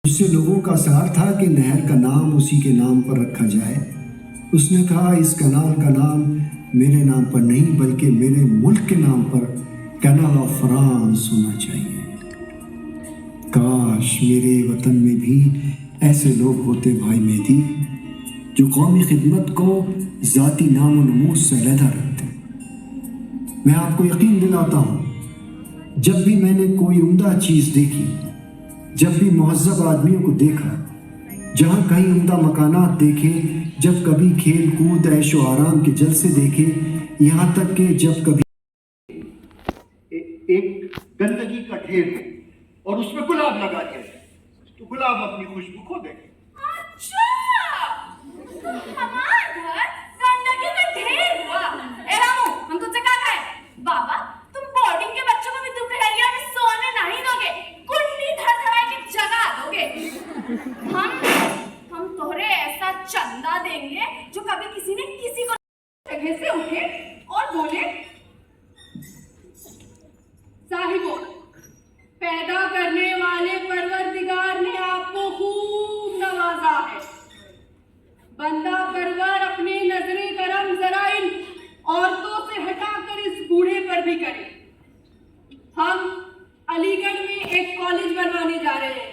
उससे लोगों का सवाल था कि नहर का नाम उसी के नाम पर रखा जाए। उसने कहा इस कनाल का नाम मेरे नाम पर नहीं बल्कि मेरे मुल्क के नाम पर कैनाल ऑफ फ्रांस होना चाहिए। काश मेरे वतन में भी ऐसे लोग होते भाई मेहदी, जो कौमी खिदमत को ज़ाती नाम और नमूज से अलहदा रखते। मैं आपको यकीन दिलाता हूँ, जब भी मैंने कोई उम्दा चीज़ देखी, जब भी मुहज़्ज़ब आदमियों को देखा, जहाँ कहीं उम्दा मकानात देखे, जब कभी खेल कूद ऐशो आराम के जलसे देखे, यहाँ तक कि जब कभी एक गंदगी का ढेर है और उसमें गुलाब लगा दिया जाए तो गुलाब अपनी खुशबू खो देंगे। अच्छा, हमारा घर गंदगी का ढेर हुआ। ए रामू, हम तुझसे क्या कहे? बाबा, तुम बोर्डिंग के बच्चों को भी दोपहरिया में सोने नहीं दोगे, कुंडी धड़धड़ाए की जगा दोगे। हम तोहरे ऐसा चंदा देंगे जो कभी किसी ने किसी को जगह से उठे और बोले, साहिबों, पैदा करने वाले परवरदिगार ने आपको खूब नवाजा है। बंदा परवर अपनी नजरे करम जरा इन औरतों से हटाकर इस बूढ़े पर भी करे। हम अलीगढ़ में एक कॉलेज बनवाने जा रहे हैं,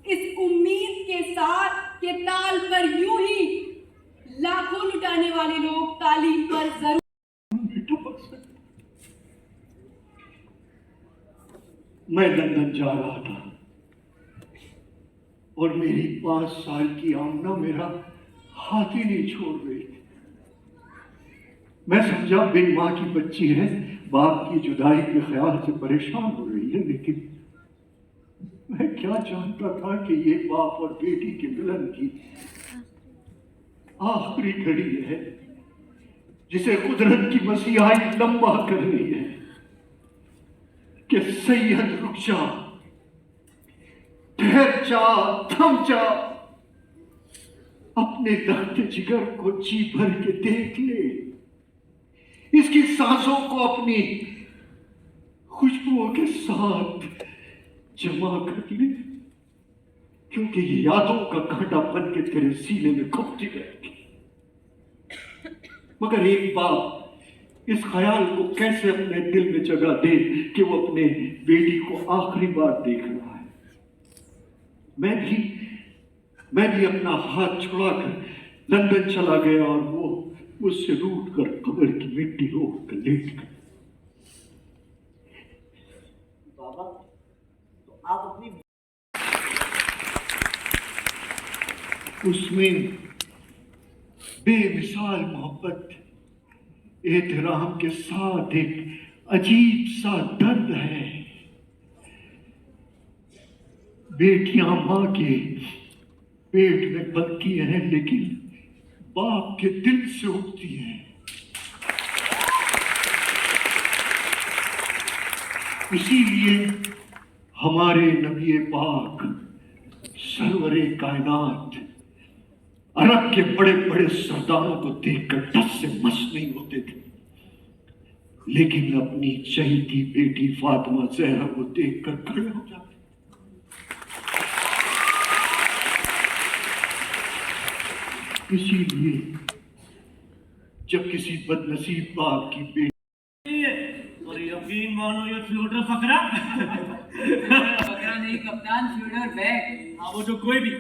इस उम्मीद के साथ कि ताल पर यूं ही लाखों लुटाने वाले लोग तालीम पर जरूर। मैं लंदन जा रहा था और मेरी 5 साल की आमना मेरा हाथ ही नहीं छोड़ रही थी। मैं समझा बिन माँ की बच्ची है, बाप की जुदाई के ख्याल से परेशान हो रही है, लेकिन मैं क्या जानता था कि ये बाप और बेटी के मिलन की आखिरी घड़ी है जिसे कुदरत की मसीहाई लंबा कर रही है कि सैयद रुक जा, ठहर जा, थम जा, अपने दर्द जिगर को जी भर के देख ले, इसकी सांसों को अपनी खुशबुओं के साथ जमा कर ले, क्योंकि ये यादों का कांटा बन के तेरे सीने में घुपती रहेगी। मगर एक बाप इस ख्याल को कैसे अपने दिल में जगह दे कि वो अपने बेटी को आखिरी बार देख रहा है। मैं भी अपना हाथ छुड़ाकर लंदन चला गया और वो मुझसे रूठ कर कब्र की मिट्टी रोक कर लेट गया। बाबा, तो आप अपनी उसमें बेमिसाल मोहब्बत, एहतराम के साथ एक अजीब सा दर्द है। बेटियां मां के पेट में पलती हैं लेकिन बाप के दिल से उठती हैं। इसीलिए हमारे नबी पाक सरवरे कायनात अरब के बड़े बड़े सरदारों को देखकर टस से मस नहीं होते थे, लेकिन अपनी चहेती बेटी फातिमा ज़हरा को देखकर खड़े हो जाते। इसीलिए जब किसी बदनसीब बाप की बेटी और यकीन मानो ये फ्यूडर फकरा फकरा नहीं कप्तान, फ्यूडर बैग। हाँ वो जो कोई भी,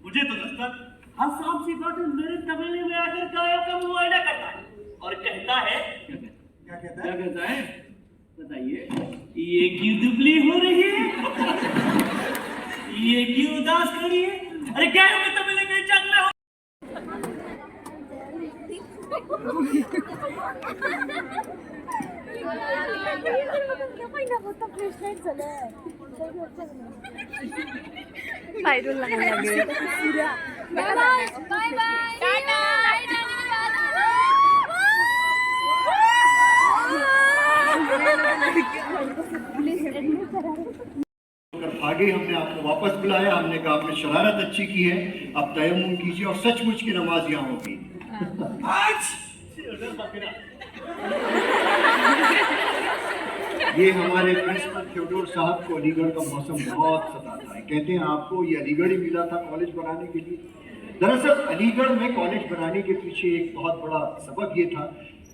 मुझे तो लगता हर सांप सी बात मेरे तबेले में आकर गायों का मुआयना करता है और कहता है, क्या कहता है बताइए, ये क्यों दुबली हो रही है, ये क्यों उदास खड़ी है, अरे गायों के तबेले में जंग में हो। वायरल लगाने लगे। Bye bye bye bye tata. आगे हमने आपको वापस बुलाया, हमने कहा आपने शरारत अच्छी की है, अब तयम्मुम कीजिए और सचमुच की नमाज यहाँ होगी। ये हमारे प्रिंसिपल थ्योडोर साहब को अलीगढ़ का मौसम बहुत सताता है। कहते हैं आपको ये अलीगढ़ ही मिला था कॉलेज बनाने के लिए। दरअसल अलीगढ़ में कॉलेज बनाने के पीछे एक बहुत बड़ा सबब ये था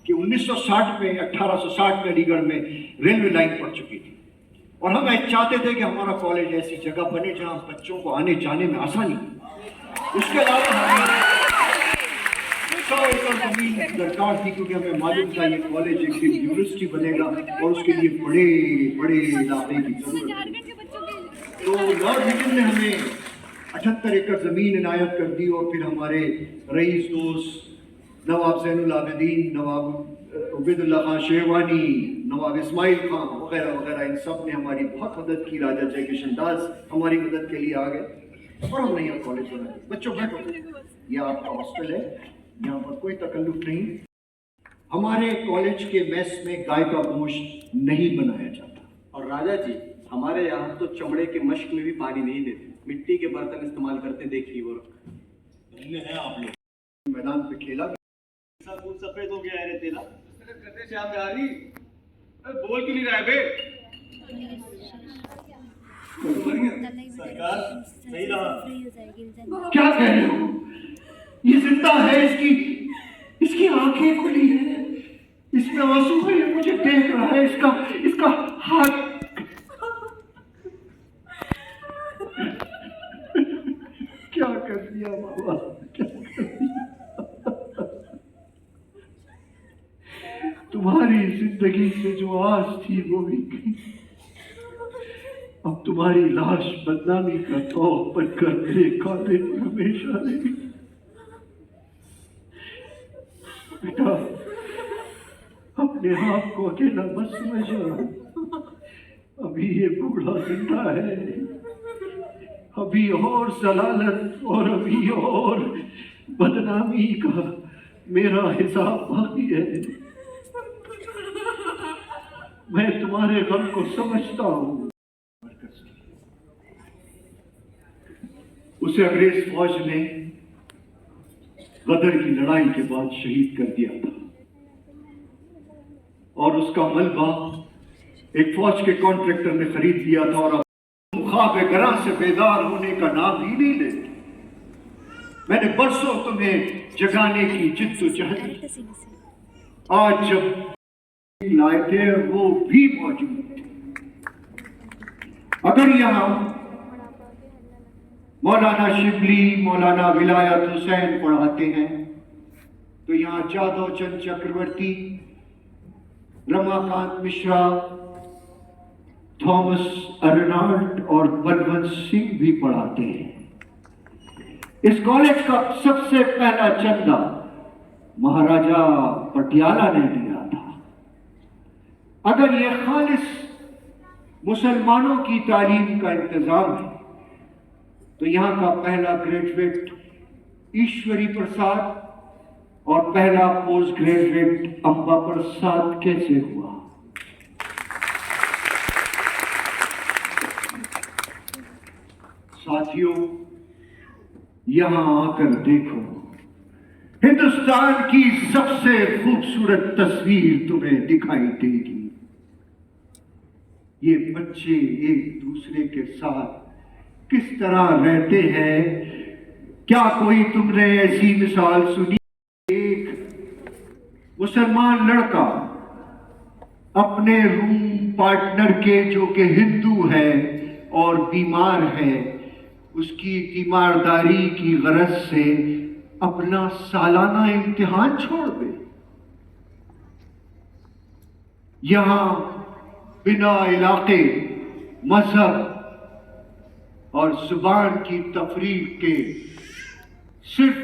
कि 1960 में 1860 में अलीगढ़ में रेलवे लाइन पड़ चुकी थी और हम चाहते थे कि हमारा कॉलेज ऐसी जगह बने जहां बच्चों को आने जाने में आसानी हो। उसके अलावा हमें 100 एकड़ जमीन दरकार थी क्योंकि हमें मालूम था ये कॉलेज एक दिन यूनिवर्सिटी बनेगा और उसके लिए बड़े बड़े इलाके की जरूरत है। तो लॉर्ड विजन ने हमें 78 एकड़ जमीन इनायत कर दी और फिर हमारे रईस दोस्त नवाब ज़ैनुल आबिदीन, नवाब उबैदुल्लाह खान शेरवानी, नवाब इस्माइल खान वगैरह वगैरह, इन सब ने हमारी बहुत मदद की। राजा जयकिशन दास हमारी मदद के लिए आ गए और हमने यहाँ कॉलेज बनाया। बच्चों बैठो, यह आपका हॉस्टल है, यहाँ पर कोई तकल्लुफ नहीं। हमारे कॉलेज के मेस में गाय का गोश्त नहीं बनाया जाता। और राजा जी, हमारे यहाँ तो चमड़े के मश्क में भी पानी नहीं देते, मिट्टी के बर्तन इस्तेमाल करते, देखिए वो है। आप लोग मैदान पे खेला, फूल सफेद हो गया है रे तेरा। कहते श्याम बिहारी, बोल क्यों नहीं रहा है बे? सरकार सही रहा। क्या कह रहे हो? ये जिंदा है, इसकी आंखें खुली है, इसमें आंसू है, ये मुझे देख रहा है, इसका हाथ क्या कर दिया बाबा, क्या कर दिया? तुम्हारी जिंदगी से जो आस थी वो भी गई। अब तुम्हारी लाश बदनामी का तौर बनकर मेरे कांधे पर हमेशा रहेगी। बेटा, अपने आप को अकेला मत समझो। अभी ये बूढ़ा जिंदा है, अभी और जलालत और अभी और बदनामी का मेरा हिसाब बाकी है। मैं तुम्हारे गम को समझता हूं। उसे अंग्रेज फौज ने गदर की लड़ाई के बाद शहीद कर दिया था और उसका मलबा एक फौज के कॉन्ट्रैक्टर ने खरीद लिया था और अब ख्वाब गरा से बेदार होने का नाम ही नहीं लेते। मैंने बरसों तुम्हें जगाने की जिद्दोजहद की। आज जब लाए थे वो भी मौजूद थे। अगर यहाँ मौलाना शिबली, मौलाना विलायत हुसैन पढ़ाते हैं तो यहाँ जादव चंद चक्रवर्ती, रमाकांत मिश्रा, थॉमस अर्नाल्ड और बलवंत सिंह भी पढ़ाते हैं। इस कॉलेज का सबसे पहला चंदा महाराजा पटियाला ने दिया था। अगर यह खालिस मुसलमानों की तालीम का इंतजाम है तो यहाँ का पहला ग्रेजुएट ईश्वरी प्रसाद और पहला पोस्ट ग्रेजुएट अंबा प्रसाद कैसे हुआ? साथियों, यहां आकर देखो, हिंदुस्तान की सबसे खूबसूरत तस्वीर तुम्हें दिखाई देगी। ये बच्चे एक दूसरे के साथ किस तरह रहते हैं, क्या कोई तुमने ऐसी मिसाल सुनी? एक मुसलमान लड़का अपने रूम पार्टनर के, जो कि हिंदू है और बीमार है, उसकी तीमारदारी की गरज से अपना सालाना इम्तिहान छोड़ दे। यहां बिना इलाके, मजहब और जुबान की तफरीक के सिर्फ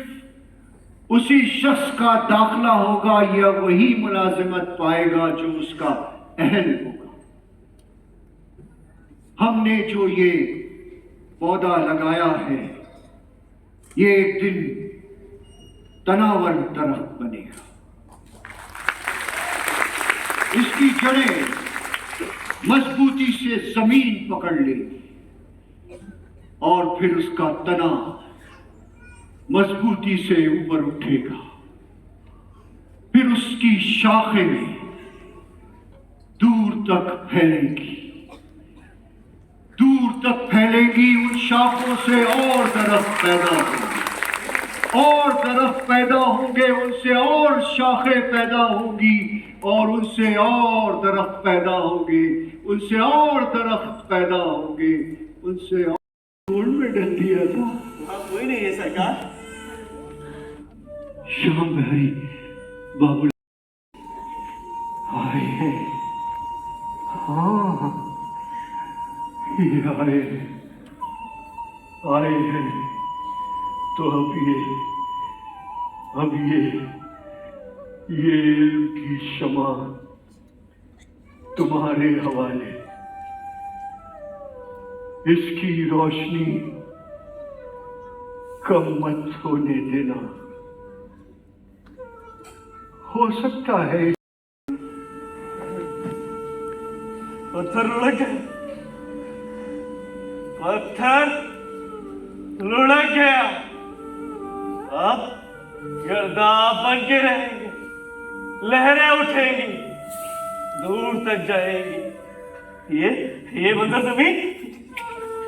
उसी शख्स का दाखला होगा या वही मुलाजिमत पाएगा जो उसका अहल होगा। हमने जो ये पौधा लगाया है, ये एक दिन तनावर दरख्त बनेगा। इसकी जड़ें मजबूती से जमीन पकड़ लेगी और फिर उसका तना मजबूती से ऊपर उठेगा। फिर उसकी शाखें में दूर तक फैलेगी, दूर तक फैलेगी। उन शाखों से और दरख्त पैदा होंगे, और दरख्त पैदा होंगे, उनसे और शाखें पैदा होंगी, और उनसे और दरख्त पैदा होंगे, उनसे और दरख्त पैदा होंगे, उनसे और। धूल में डल दिया था। हाँ, कोई नहीं है सरकार। श्याम बिहारी बाबू आए हैं। हाँ, ये आए हैं, आए हैं। तो अब ये इल्म की शमा तुम्हारे हवाले। इसकी रोशनी कम मत होने देना। हो सकता है पत्थर लुढ़क गया, पत्थर लुढ़क गया। अब गर्दाब बन के रहेंगे, लहरें उठेंगी, दूर तक जाएंगी। ये बंदर जमीन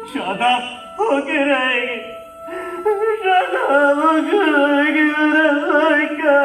शादाब होके रहेगी, शादाब होके रहेगी। मेरा भाई का